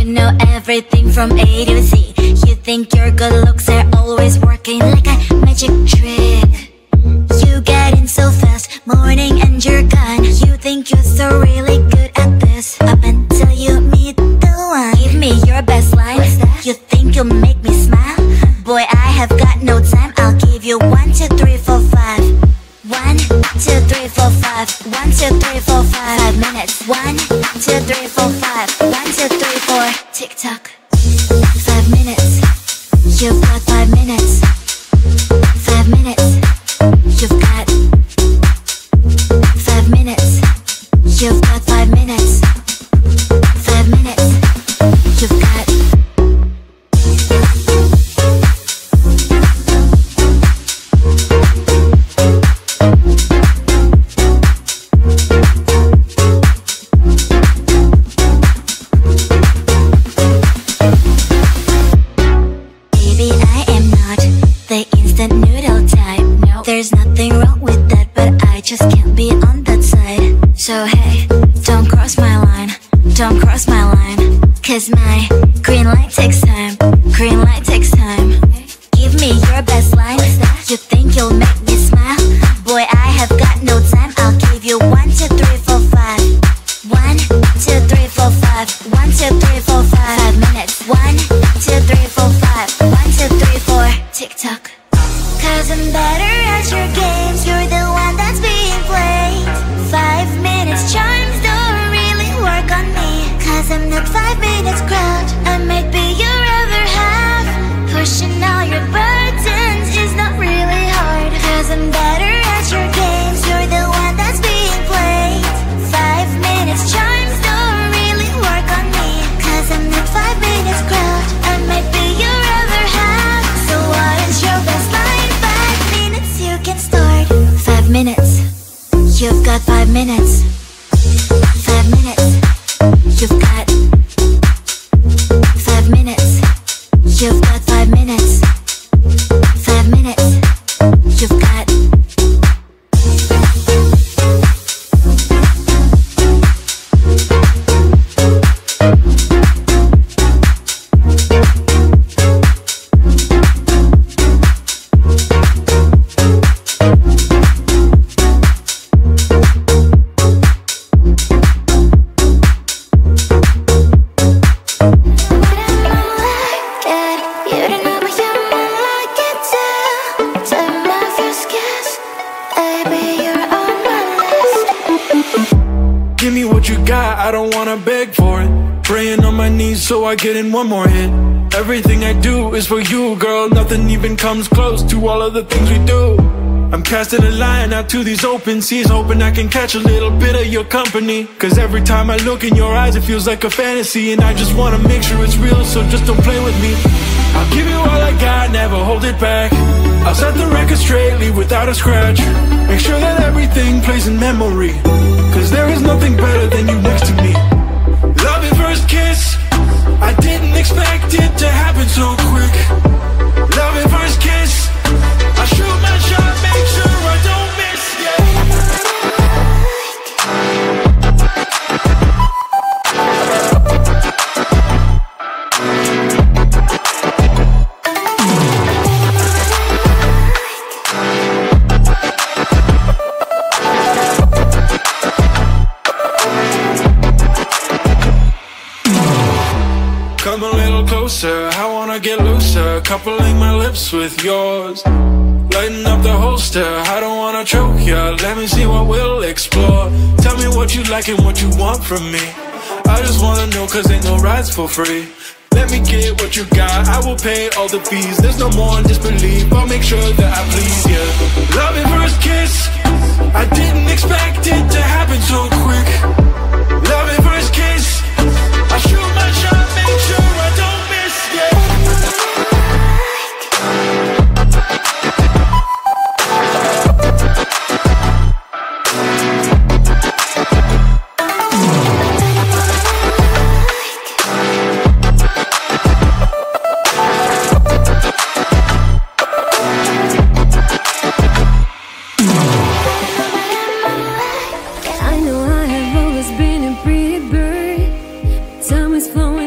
You know everything from A to Z. You think your good looks are always working like a magic trick. You get in so fast, morning and you're gone. You think you're so really good at this, up until you meet the one. Give me your best line. You think you'll make me smile? Boy, I have got no time. I'll give you 1, 2, 3, 4, 5. 1, 2, 3, 4, 5. 1, 2, 3, 4, 5. 5 minutes. 1, 2, 3, 4, 5. 1, 2, 3, 4. Tick tock. 5 minutes. You've got 5 minutes. 5 minutes. You've got 5 minutes. You've got 5 minutes. 5 minutes. You've got. Baby, I am not the instant noodle type. No, there's nothing wrong with that, but I just can't be on that side. So hey, don't cross my line. Don't cross my line. Cause my green light takes time. Green light takes time. Give me your best line. You think you'll make me smile? Boy, I have got no time. I'll give you 1, 2, 3, 4, 5. 1, 2, 3, 4, 5. 1, 2, 3, 4, 5. 5 minutes. 1, 2, 3, 4, 5. 1, 2, 3, 4. Tick tock. Cause I'm better at your games. You're the one that's being played. 5 minutes charms don't really work on me. Cause I'm not 5 minutes crowd. I might be your other half. Pushing all your buttons is not really hard. Cause I'm better at your games. You're the one that's being played. 5 minutes charms don't really work on me. Cause I'm not 5 minutes crowd. I might be your other half. So what is your best line? 5 minutes you can start. 5 minutes. You've got 5 minutes. 5 minutes. You've got 5 minutes. You've got 5 minutes. 5 minutes. You've got. Give me what you got, I don't wanna beg for it. Praying on my knees so I get in one more hit. Everything I do is for you, girl. Nothing even comes close to all of the things we do. I'm casting a line out to these open seas, hoping I can catch a little bit of your company. Cause every time I look in your eyes it feels like a fantasy. And I just wanna make sure it's real, so just don't play with me. I'll give you all I got, never hold it back. I'll set the record straight, leave without a scratch. Make sure that everything plays in memory. Cause there is nothing better than you next to me. Love at first kiss, I didn't expect it to happen so quick. Love at first kiss, I shoot my shot, make sure I don't miss, Come a little closer, I wanna get looser. Coupling my lips with yours, lighten up the holster, I don't wanna choke ya. Let me see what we'll explore. Tell me what you like and what you want from me. I just wanna know cause ain't no rides for free. Let me get what you got, I will pay all the fees. There's no more disbelief, I'll make sure that I please ya. Love at first kiss, I didn't expect it to happen so quick. Love at first kiss, I shoot my shot, make sure I don't miss, I know I have always been a pretty bird. Time is flowing